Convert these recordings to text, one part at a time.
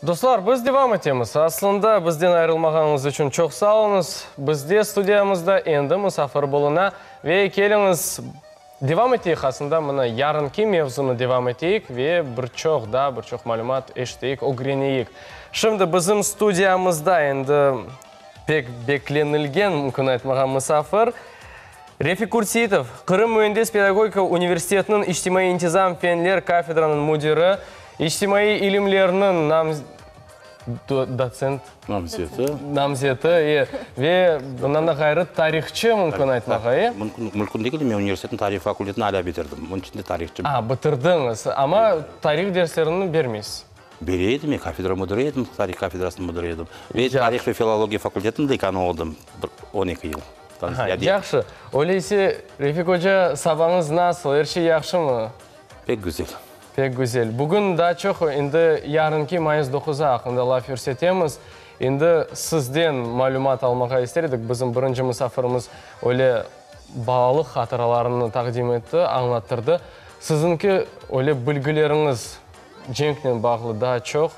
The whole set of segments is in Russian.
Достар, біз девам етеміз. Аслында бізден айрылмағаныңыз үшін çok sağ olunuz. Бізде студиямызда енді мұсафыр болуына ве келіңіз. Девам етейік асында мұны ярынки мевзуны девам етейік ве бір çox малюмат ештейік, огренейік. Шымды біздің студиямызда енді пек бекленілген мүмкін айтмаған мұсафыр Рефик Курситов, Қырым Mühendis Педагогика университетінің İçtimai İntizam Fenler кафедраның müdiri, İçtimai ilimlerinin доцент намзеті ве бұнанда ғайры тарихчы мүмкін айтмаға, Мүмкін дегелі, мен университеттің тарих факультетін әлі бітірдім. Оның ішінде тарихчы. Бітірдіңіз, ама тарих дерстерін бермейсіз? Береді, мен кафедра мүдірі едім, тарих кафедрасын мүдірі едім. Мен тарих және филология факультетін деканы олдым 12 ел. Яқшы. Олейсе, Рефик Hoca сабаңыз насыл, ерші яқшы ма? Пек güzel. Pek güzel. Bugün daha çok indi yarınki mayıs 9'a hakkında laf yürsetemiz. İndi sizden malumat almağa isterdik. Bizim birinci misafirimiz öyle bağlı hatıralarını takdim etti, anlattırdı. Sizinki öyle bilgileriniz cenkle bağlı daha çok.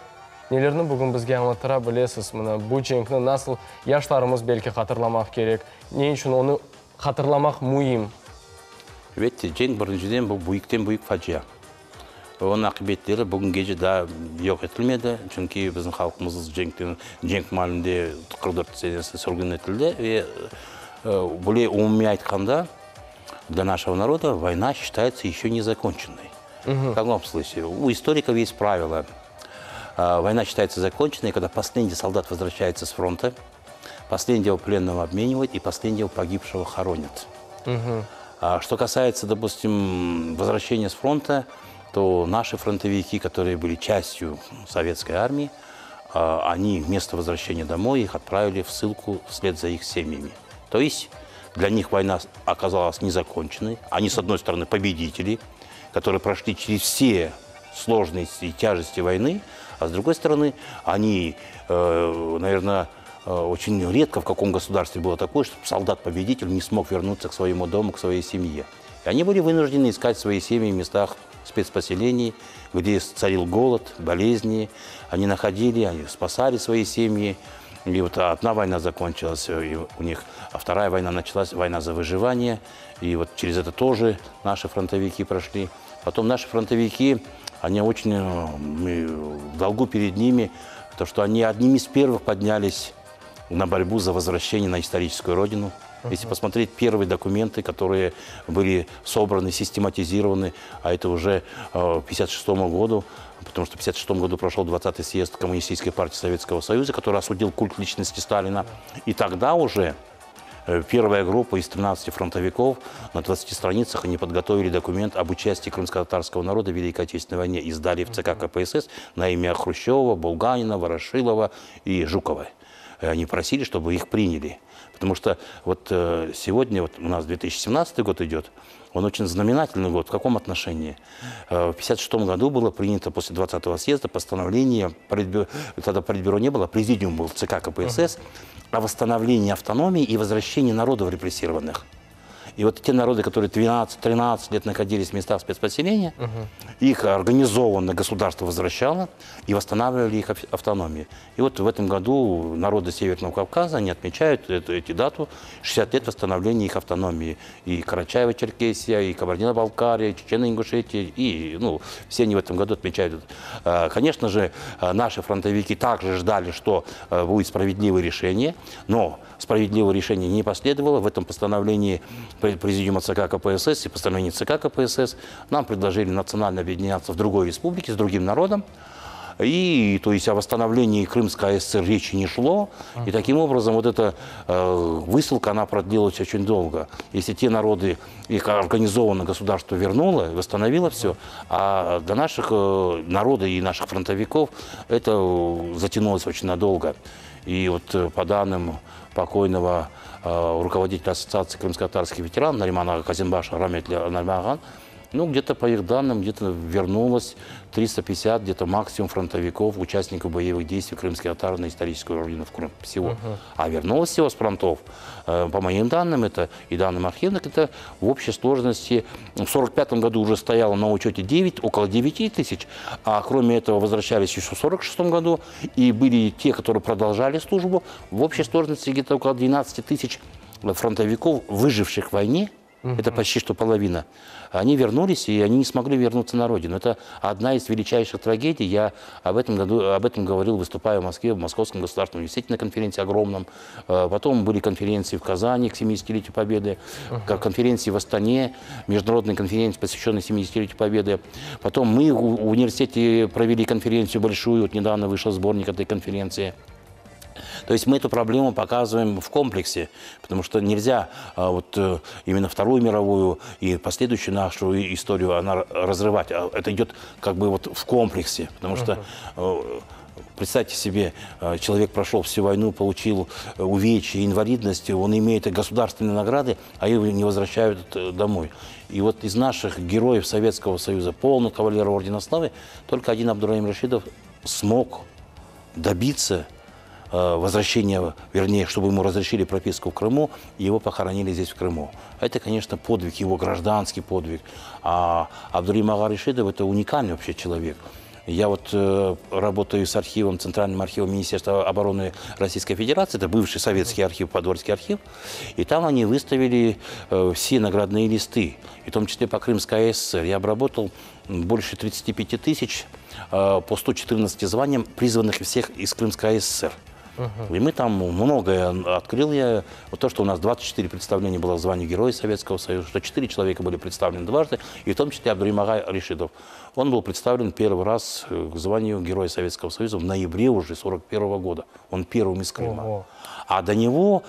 Nelerini bugün bizge anlattıra bilesiz. Bu cenkni nasıl yaşlarımız belki hatırlamak gerek. Ne için onu hatırlamak mühim? Evet, cenk birinciden bu büyük facia. Оның ақыбеттері бүгін кеше да жоқ етілмеді, çünkü біздің халқымыз женг малінде 44 сенесі сүргін етілді. Более умуми айтқанда, для нашего народа война считается еще не законченной. В каком смысле? У историков есть правило. Война считается законченной, когда последний солдат возвращается с фронта, последнего пленного обменивают и последнего погибшего хоронят. Что касается, допустим, возвращения с фронта, то наши фронтовики, которые были частью советской армии, они вместо возвращения домой их отправили в ссылку вслед за их семьями. То есть для них война оказалась незаконченной. Они, с одной стороны, победители, которые прошли через все сложности и тяжести войны, а с другой стороны, они, наверное, очень редко в каком государстве было такое, чтобы солдат-победитель не смог вернуться к своему дому, к своей семье. И они были вынуждены искать свои семьи в местах спецпоселений, где царил голод, болезни. Они находили, они спасали свои семьи. И вот одна война закончилась у них, а вторая война началась, война за выживание. И вот через это тоже наши фронтовики прошли. Потом наши фронтовики, они очень в долгу перед ними, то что они одними из первых поднялись на борьбу за возвращение на историческую родину. Если посмотреть первые документы, которые были собраны, систематизированы, а это уже в 1956 году, потому что в 1956 году прошел 20-й съезд Коммунистической партии Советского Союза, который осудил культ личности Сталина. И тогда уже первая группа из 13 фронтовиков на 20 страницах они подготовили документ об участии крымско-татарского народа в Великой Отечественной войне и сдали в ЦК КПСС на имя Хрущева, Булганина, Ворошилова и Жукова. Они просили, чтобы их приняли. Потому что вот сегодня вот у нас 2017 год идет, он очень знаменательный год. В каком отношении? В 1956 году было принято после 20-го съезда постановление, тогда политбюро не было, президиум был ЦК КПСС, о восстановлении автономии и возвращении народов репрессированных. И вот те народы, которые 12-13 лет находились в местах спецпоселения, их организованно государство возвращало и восстанавливали их автономию. И вот в этом году народы Северного Кавказа, они отмечают эту дату, 60 лет восстановления их автономии. И Карачаево-Черкесия, и Кабардино-Балкария, и Чечено-Ингушетия, и все они в этом году отмечают. Конечно же, наши фронтовики также ждали, что будет справедливое решение, но справедливого решения не последовало. В этом постановлении президиума ЦК КПСС и постановлении ЦК КПСС нам предложили национально объединяться в другой республике с другим народом. И, то есть, о восстановлении Крымской АССР речи не шло. И таким образом вот эта высылка, она продлилась очень долго. Если те народы, их организованное государство вернуло, восстановило все, а для наших народов и наших фронтовиков это затянулось очень надолго. И вот по данным покойного руководителя Ассоциации крымско-татарских ветеранов Наримана Казимбаша Рамет Нармаган, Ну, где-то по их данным, где-то вернулось 350, где-то максимум фронтовиков, участников боевых действий крымских татар на историческую родину в Крым всего. А вернулось всего с фронтов, по моим данным, это и данным архивных, это в общей сложности в 1945 году уже стояло на учете 9, около 9 тысяч, а кроме этого возвращались еще в 1946 году, и были те, которые продолжали службу, в общей сложности где-то около 12 тысяч фронтовиков, выживших в войне. Это почти что половина. Они вернулись, и они не смогли вернуться на родину. Это одна из величайших трагедий. Я об этом говорил, выступая в Москве, в Московском государственном университете на конференции огромном. Потом были конференции в Казани к 70-летию Победы, конференции в Астане, международные конференции, посвященные 70-летию Победы. Потом мы в университете провели конференцию большую, вот недавно вышел сборник этой конференции. То есть мы эту проблему показываем в комплексе, потому что нельзя именно Вторую мировую и последующую нашу историю разрывать. Это идет как бы вот в комплексе, потому что представьте себе, человек прошел всю войну, получил увечья, инвалидность, он имеет государственные награды, а его не возвращают домой. И вот из наших героев Советского Союза, полных кавалеров Ордена Славы, только один Абдурахим Рашидов смог добиться возвращения, вернее, чтобы ему разрешили прописку в Крыму, и его похоронили здесь, в Крыму. Это, конечно, подвиг, его гражданский подвиг. А Абдурахим ага Рашидов – это уникальный вообще человек. Я вот работаю с архивом, Центральным архивом Министерства обороны Российской Федерации, это бывший советский архив, Подольский архив, и там они выставили все наградные листы, и в том числе по Крымской ССР. Я обработал больше 35 тысяч по 114 званиям, призванных всех из Крымской ССР. И мы там многое открыл я. Вот то, что у нас 24 представления было в звании Героя Советского Союза, что 4 человека были представлены дважды, и в том числе Абдурахим ага Рашидов. Он был представлен первый раз к званию Героя Советского Союза в ноябре уже 1941 года. Он первым из Крыма. А до него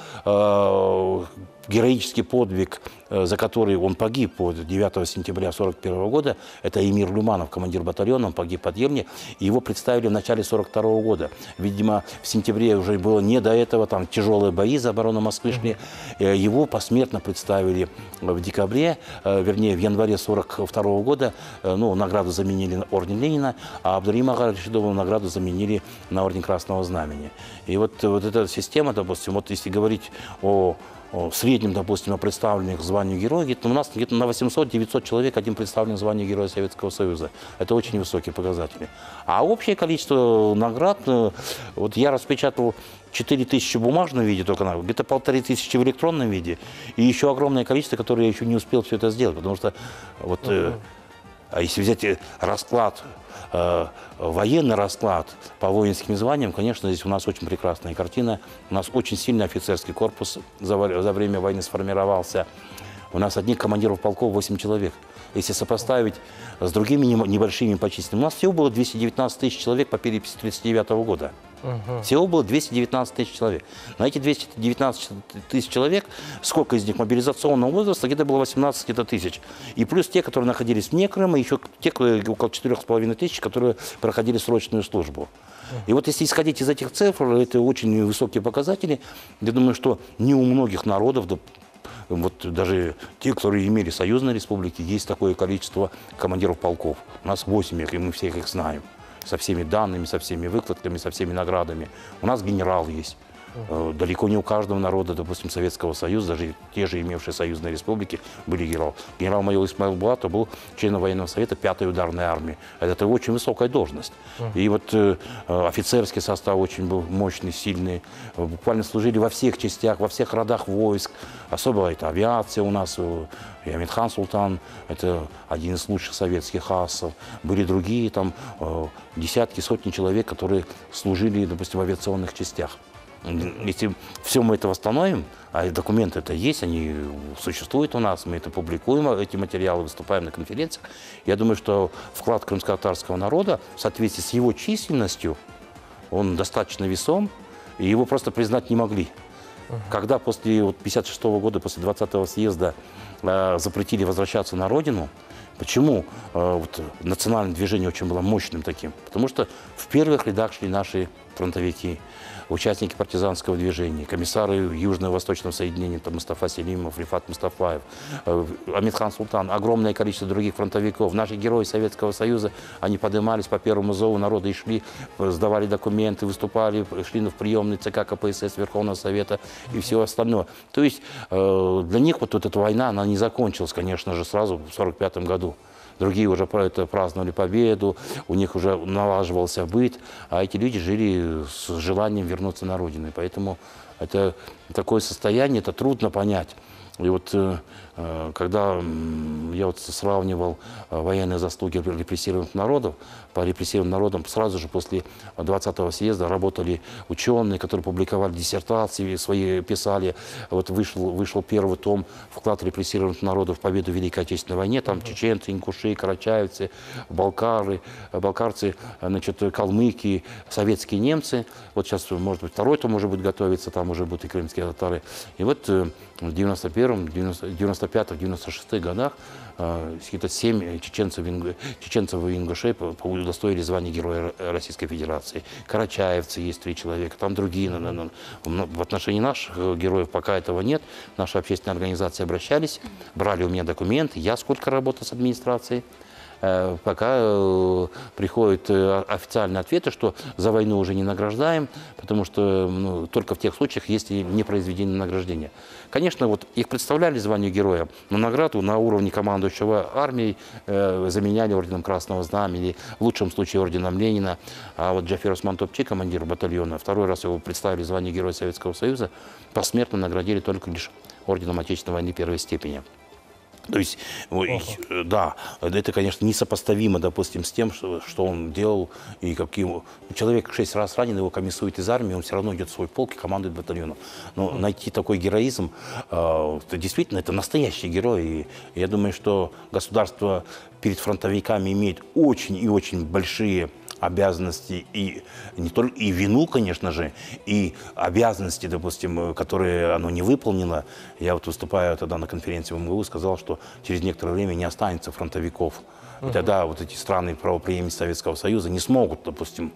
героический подвиг, за который он погиб 9 сентября 1941 года, это Эмир Люманов, командир батальона, он погиб под Ельне. Его представили в начале 1942 года. Видимо, в сентябре уже было не до этого, там тяжелые бои за оборону Москвы шли. Его посмертно представили в декабре, вернее, в январе 1942 года. Ну, награду заменили на орден Ленина, а Абдурахим ага Рашидову награду заменили на орден Красного Знамени. И вот эта система, допустим, вот если говорить о в среднем, допустим, о представленных в звании Героя, у нас где-то на 800-900 человек один представлен в звании Героя Советского Союза. Это очень высокие показатели. А общее количество наград, вот я распечатал 4000 в бумажном виде, только где-то 1500 в электронном виде, и еще огромное количество, которое я еще не успел все это сделать, потому что вот, а если взять расклад, военный расклад по воинским званиям, конечно, здесь у нас очень прекрасная картина. У нас очень сильный офицерский корпус за время войны сформировался. У нас одних командиров полков 8 человек. Если сопоставить с другими небольшими по численности, у нас всего было 219 тысяч человек по переписи 1939 года. Всего было 219 тысяч человек. На эти 219 тысяч человек, сколько из них мобилизационного возраста, где-то было 18 где-то тысяч. И плюс те, которые находились вне Крыма, еще те, около 4,5 тысяч, которые проходили срочную службу. И вот если исходить из этих цифр, это очень высокие показатели. Я думаю, что не у многих народов, вот даже те, которые имели союзные республики, есть такое количество командиров полков. У нас 8 их, и мы всех их знаем. Со всеми данными, со всеми выкладками, со всеми наградами. У нас генерал есть. Далеко не у каждого народа, допустим, Советского Союза, даже те же имевшие союзные республики, были генерал. Генерал-майор Исмаил Булатов был членом военного совета 5-й ударной армии. Это очень высокая должность. И вот офицерский состав очень был мощный, сильный. Буквально служили во всех частях, во всех родах войск. Особо это авиация у нас. И Амитхан Султан, это один из лучших советских асов. Были другие, там, десятки, сотни человек, которые служили, допустим, в авиационных частях. Если все мы это восстановим, а документы это есть, они существуют у нас, мы это публикуем, эти материалы, выступаем на конференциях, я думаю, что вклад крымско-татарского народа в соответствии с его численностью, он достаточно весом, и его просто признать не могли. Когда после 1956 года, после 20-го съезда запретили возвращаться на родину, почему национальное движение очень было мощным таким? Потому что в первых рядах шли наши фронтовики. участники партизанского движения, комиссары Южно-Восточного соединения, там Мустафа Селимов, Рифат Мустафаев, Амитхан Султан, огромное количество других фронтовиков. Наши герои Советского Союза, они поднимались по первому зову народа и шли, сдавали документы, выступали, шли в приемный ЦК КПСС, Верховного Совета и всего остального. То есть для них вот эта война, она не закончилась, конечно же, сразу в 1945 году. Другие уже праздновали победу, у них уже налаживался быт, а эти люди жили с желанием вернуться на родину. И поэтому это такое состояние, это трудно понять. И вот когда я вот сравнивал военные заслуги репрессированных народов, по репрессированным народам сразу же после 20-го съезда работали ученые, которые публиковали диссертации, свои писали. Вот вышел первый том «Вклад репрессированных народов в победу в Великой Отечественной войне». Там чеченцы, ингуши, карачаевцы, балкарцы, значит, калмыки, советские немцы. Вот сейчас, может быть, второй том уже будет готовиться, там уже будут и крымские татары. И вот в 91-м, 95-х, 96-х годах какие-то 7 чеченцев и ингушей удостоили звания Героя Российской Федерации. Карачаевцы есть 3 человека, там другие. В отношении наших героев пока этого нет. Наши общественные организации обращались, брали у меня документы, я сколько работал с администрацией. Пока приходят официальные ответы, что за войну уже не награждаем, потому что только в тех случаях, если не произведено награждение. Конечно, вот их представляли званию героя, но награду на уровне командующего армией заменяли орденом Красного Знамени, или в лучшем случае орденом Ленина. А вот Джафер Осман Топчи, командир батальона, второй раз его представили звание Героя Советского Союза, посмертно наградили только лишь орденом Отечественной войны первой степени. То есть, да, это, конечно, несопоставимо, допустим, с тем, что он делал, и каким... Человек 6 раз ранен, его комиссуют из армии, он все равно идет в свой полк и командует батальоном. Но найти такой героизм, действительно, это настоящий герой. И я думаю, что государство перед фронтовиками имеет очень и очень большие обязанности и не только и вину, конечно же, и обязанности, допустим, которые оно не выполнило. Я вот выступая тогда на конференции в МГУ, сказал, что через некоторое время не останется фронтовиков. И тогда вот эти страны правопреемницы Советского Союза не смогут, допустим,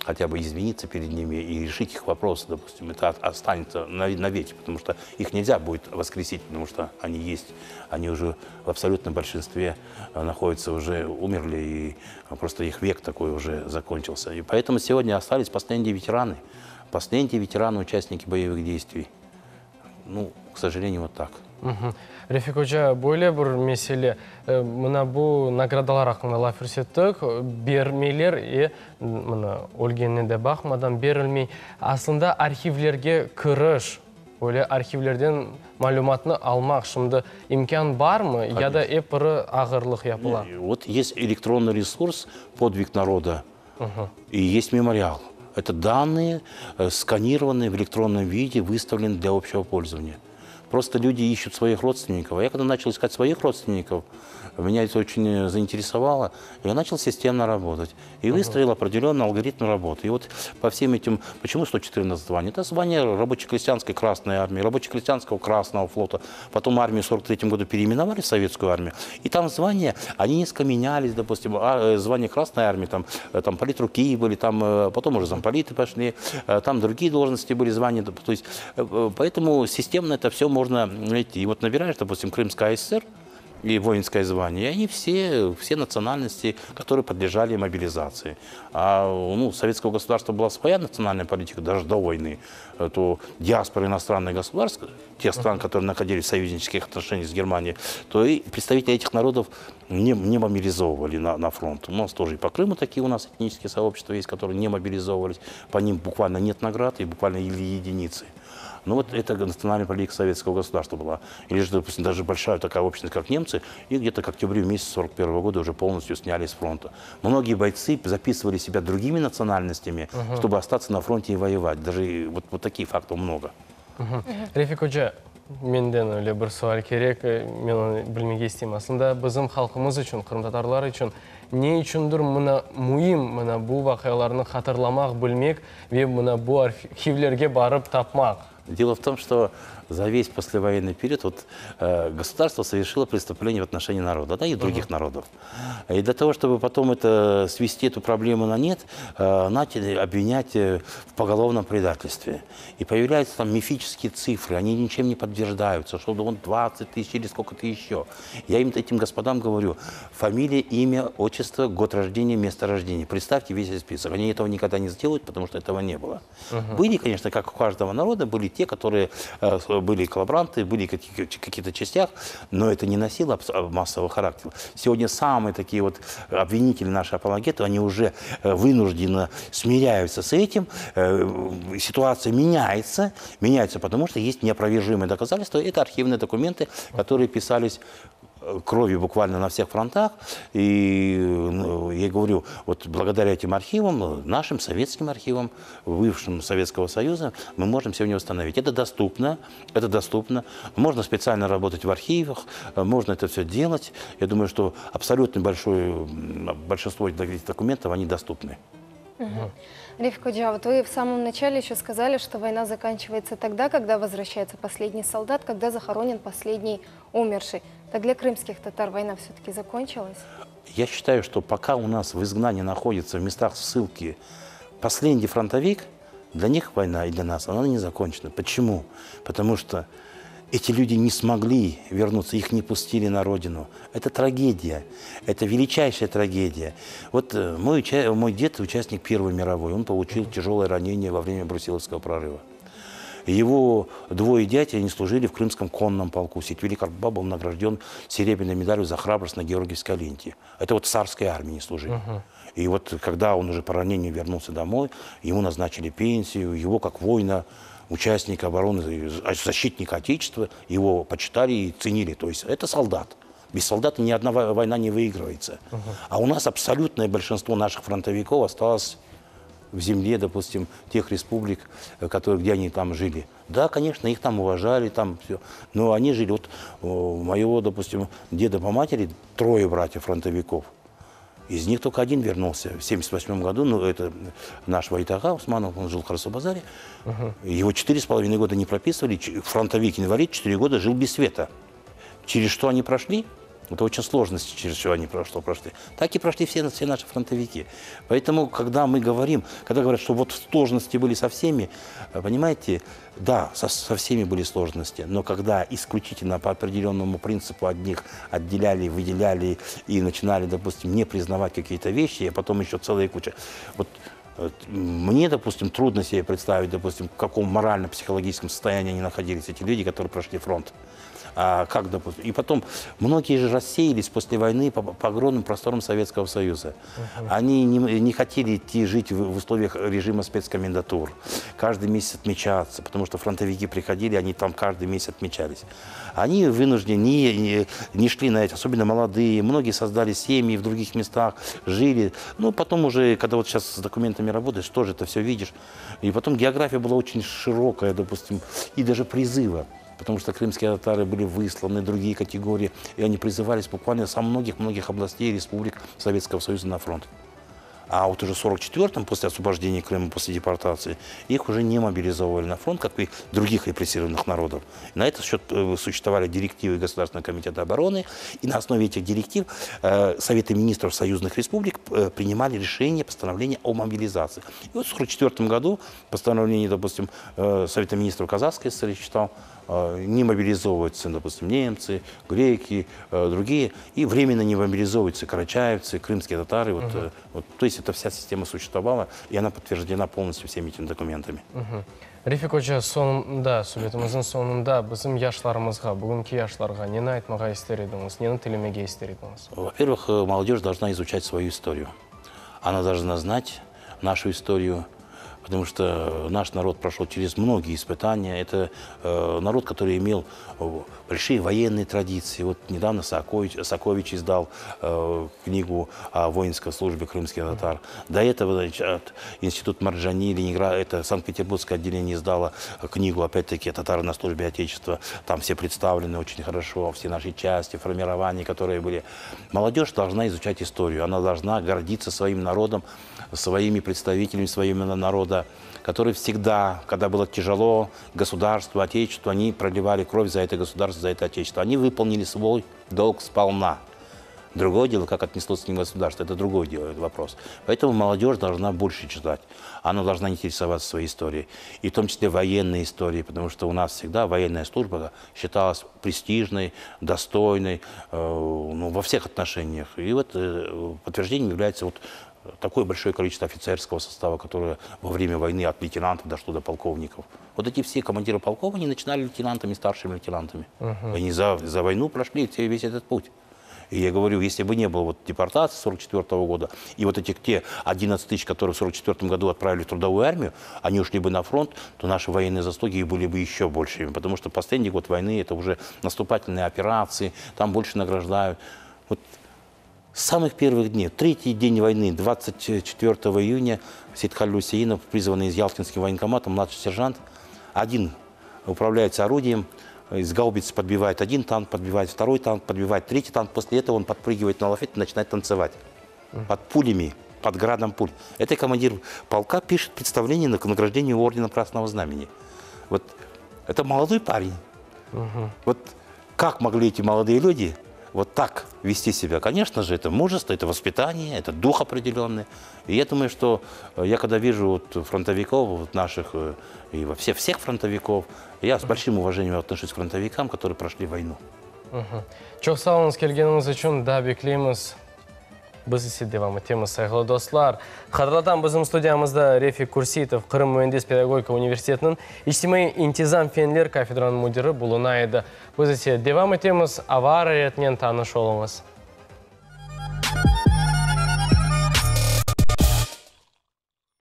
хотя бы извиниться перед ними и решить их вопросы, допустим, это останется навеки, потому что их нельзя будет воскресить, потому что они есть, они уже в абсолютном большинстве находятся, уже умерли, и просто их век такой уже закончился. И поэтому сегодня остались последние ветераны, участники боевых действий. Ну, к сожалению, вот так. Рефик Hoca, böyle bir mesele, mına bu nagradalar hakkında laf ettik, bermeler mına olgenine de bakmadan berilmey, aslında arxivlerge kiriş, böyle arxivlerden malumatını almak şimdi imkan var mı ya da hep bir ağırlık yapılan? Вот есть электронный ресурс «Подвиг народа» и есть мемориал. Это данные, сканированные в электронном виде, выставлены для общего пользования. Просто люди ищут своих родственников. А я когда начал искать своих родственников, меня это очень заинтересовало. Я начал системно работать. И выстроил определенный алгоритм работы. И вот по всем этим... Почему 114 званий? Это звание рабоче-крестьянской Красной Армии, рабоче-крестьянского Красного флота. Потом армию в 1943 году переименовали в Советскую армию. И там звания, они несколько менялись, допустим. Звание Красной Армии, там политруки были, там потом уже замполиты пошли, там другие должности были, звания. То есть, поэтому системно это все можно найти. И вот набираешь, допустим, Крымская ССР и воинское звание, и они все национальности, которые подлежали мобилизации. А у советского государства была своя национальная политика, даже до войны. То диаспора иностранных государств, тех стран, которые находились в союзнических отношениях с Германией, то и представители этих народов не мобилизовывали на фронт. У нас тоже и по Крыму такие у нас этнические сообщества есть, которые не мобилизовывались. По ним буквально нет наград и буквально единицы. Ну вот это национальная политика советского государства была. Или же, допустим, даже большая такая общность, как немцы, и где-то к октябрю месяца 1941 года уже полностью сняли с фронта. Многие бойцы записывали себя другими национальностями, чтобы остаться на фронте и воевать. Даже вот таких фактов много. Рефик Hoca, menden öyle bir sual gerek, men onu bilmege isteyim. Aslında bizim halkımız için, Kırım tatarlar için ne üçündür bu vakalarını hatırlamak, bilmek ve bu arxivlerge barıp tapmak. Дело в том, что за весь послевоенный период вот, государство совершило преступление в отношении народа, да, и других народов. И для того, чтобы потом это, свести эту проблему на нет, начали обвинять в поголовном предательстве. И появляются там мифические цифры, они ничем не подтверждаются, что он 20 тысяч или сколько-то еще. Я им, этим господам говорю, фамилия, имя, отчество, год рождения, место рождения. Представьте весь этот список. Они этого никогда не сделают, потому что этого не было. Были, конечно, как у каждого народа, были те, которые были коллаборанты, были в каких-то частях, но это не носило массового характера. Сегодня самые такие вот обвинители, наши апологеты, они уже вынужденно смиряются с этим. Ситуация меняется, потому что есть неопровержимые доказательства. Это архивные документы, которые писались кровью буквально на всех фронтах. И я говорю, вот благодаря этим архивам, нашим советским архивам, бывшим Советского Союза, мы можем сегодня восстановить. Это доступно. Можно специально работать в архивах, можно это все делать. Я думаю, что абсолютно большинство этих документов, они доступны. Рифик Ходжа, вот вы в самом начале еще сказали, что война заканчивается тогда, когда возвращается последний солдат, когда захоронен последний умерший. Так для крымских татар война все-таки закончилась? Я считаю, что пока у нас в изгнании находится в местах ссылки последний фронтовик, для них война и для нас, она не закончена. Почему? Потому что эти люди не смогли вернуться, их не пустили на родину. Это трагедия, это величайшая трагедия. Вот мой дед, участник Первой мировой, он получил тяжелое ранение во время Брусиловского прорыва. Его двое дядь, они служили в Крымском конном полку. Секвили Карбаба был награжден серебряной медалью за храбрость на Георгиевской ленте. Это вот в царской армии служили. И вот когда он уже по ранению вернулся домой, ему назначили пенсию, его как воина, участника обороны, защитника Отечества, его почитали и ценили. То есть это солдат. Без солдата ни одна война не выигрывается. А у нас абсолютное большинство наших фронтовиков осталось в земле, допустим, тех республик, где они там жили. Да, конечно, их там уважали, там все. Но они жили. Вот у моего, допустим, деда по матери 3 братьев-фронтовиков. Из них только один вернулся в 1978 году. Ну, это наш Вайтага Усманов, он жил в Карасу-Базаре. Его 4,5 года не прописывали. Фронтовик-инвалид 4 года жил без света. Через что они прошли? Это очень сложности, через что они прошли. Так и прошли все наши фронтовики. Поэтому, когда мы говорим, когда говорят, что вот сложности были со всеми, понимаете, да, со всеми были сложности, но когда исключительно по определенному принципу одних отделяли, выделяли и начинали, допустим, не признавать какие-то вещи, а потом еще целая куча. Вот мне, допустим, трудно себе представить, допустим, в каком морально-психологическом состоянии они находились, эти люди, которые прошли фронт. Как, допустим. И потом, многие же рассеялись после войны по огромным просторам Советского Союза. Они не хотели идти жить в условиях режима спецкомендатур. Каждый месяц отмечаться, потому что фронтовики приходили, они там каждый месяц отмечались. Они вынуждены не шли на это, особенно молодые. Многие создали семьи в других местах, жили. Ну, потом уже, когда вот сейчас с документами работаешь, тоже это все видишь. И потом география была очень широкая, допустим, и даже призыва. Потому что крымские татары были высланы, другие категории, и они призывались буквально со многих областей и республик Советского Союза на фронт. А вот уже в 1944-м, после освобождения Крыма, после депортации, их уже не мобилизовывали на фронт, как и других репрессированных народов. На этот счет существовали директивы Государственного комитета обороны, и на основе этих директив Советы министров союзных республик принимали решение, постановления о мобилизации. И вот в 1944 году постановление, допустим, Совета министров Казахской ССР читал, не мобилизовываются, допустим, немцы, греки, другие, и временно не мобилизовываются карачаевцы, крымские татары. То есть эта вся система существовала, и она подтверждена полностью всеми этими документами. Рифик Ходжа, соңында, сөйлетіміздің соңында біздің яшыларымызға, бүгінгі яшыларға нені айтмаға істер едіңіз, нені тілемеге істер едіңіз? Во-первых, молодежь должна изучать свою историю. Она должна знать нашу историю, потому что наш народ прошел через многие испытания. Это народ, который имел большие военные традиции. Вот недавно Сакович издал книгу о воинской службе крымских татар. До этого институт Марджани, Ленинград, это Санкт-Петербургское отделение издало книгу, опять-таки, «Татары на службе Отечества». Там все представлены очень хорошо, все наши части, формирования, которые были. Молодежь должна изучать историю. Она должна гордиться своим народом, своими представителями, своим народом. народа, которые всегда, когда было тяжело, государству, отечеству, они проливали кровь за это государство, за это отечество. Они выполнили свой долг сполна. Другое дело, как отнеслось к ним государство, это другой дело, вопрос. Поэтому молодежь должна больше читать. Она должна интересоваться своей историей. И в том числе военной историей, потому что у нас всегда военная служба считалась престижной, достойной, ну, во всех отношениях. И вот подтверждением является вот такое большое количество офицерского состава, которое во время войны от лейтенантов дошло до полковников. Вот эти все командиры полков, они начинали лейтенантами, старшими лейтенантами. Они за войну прошли весь этот путь. И я говорю, если бы не было вот депортации 1944 года, и вот этих те 11 тысяч, которые в 1944 году отправили в трудовую армию, они ушли бы на фронт, то наши военные заслуги были бы еще большими. Потому что последний год войны – это уже наступательные операции, там больше награждают. Вот с самых первых дней, третий день войны, 24 июня, Сейтхаль Люсеинов, призванный из Ялтинским военкоматом, младший сержант, один управляется орудием, из гаубицы подбивает один танк, подбивает второй танк, подбивает третий танк. После этого он подпрыгивает на лафет и начинает танцевать. Под пулями, под градом пуль. Это командир полка пишет представление к награждению ордена Красного Знамени. Вот это молодой парень. Вот как могли эти молодые люди вот так вести себя? Конечно же, это мужество, это воспитание, это дух определенный. И я думаю, что я когда вижу вот фронтовиков вот наших, и вообще всех фронтовиков, я с большим уважением отношусь к фронтовикам, которые прошли войну. Çok sağ olunuz kelgeniniz için da bekleyimiz. Biz ise devam etemiz sayılı dostlar. Hatırlatan bizim stüdyamızda Refik Kursitov, Kırım Mühendis Pedagogika Üniversiteti'nin İçtimai İntizam Fenler kafedranın müdürü bulunaydı. Biz ise devam etemiz. Avara etmen tanış olunuz.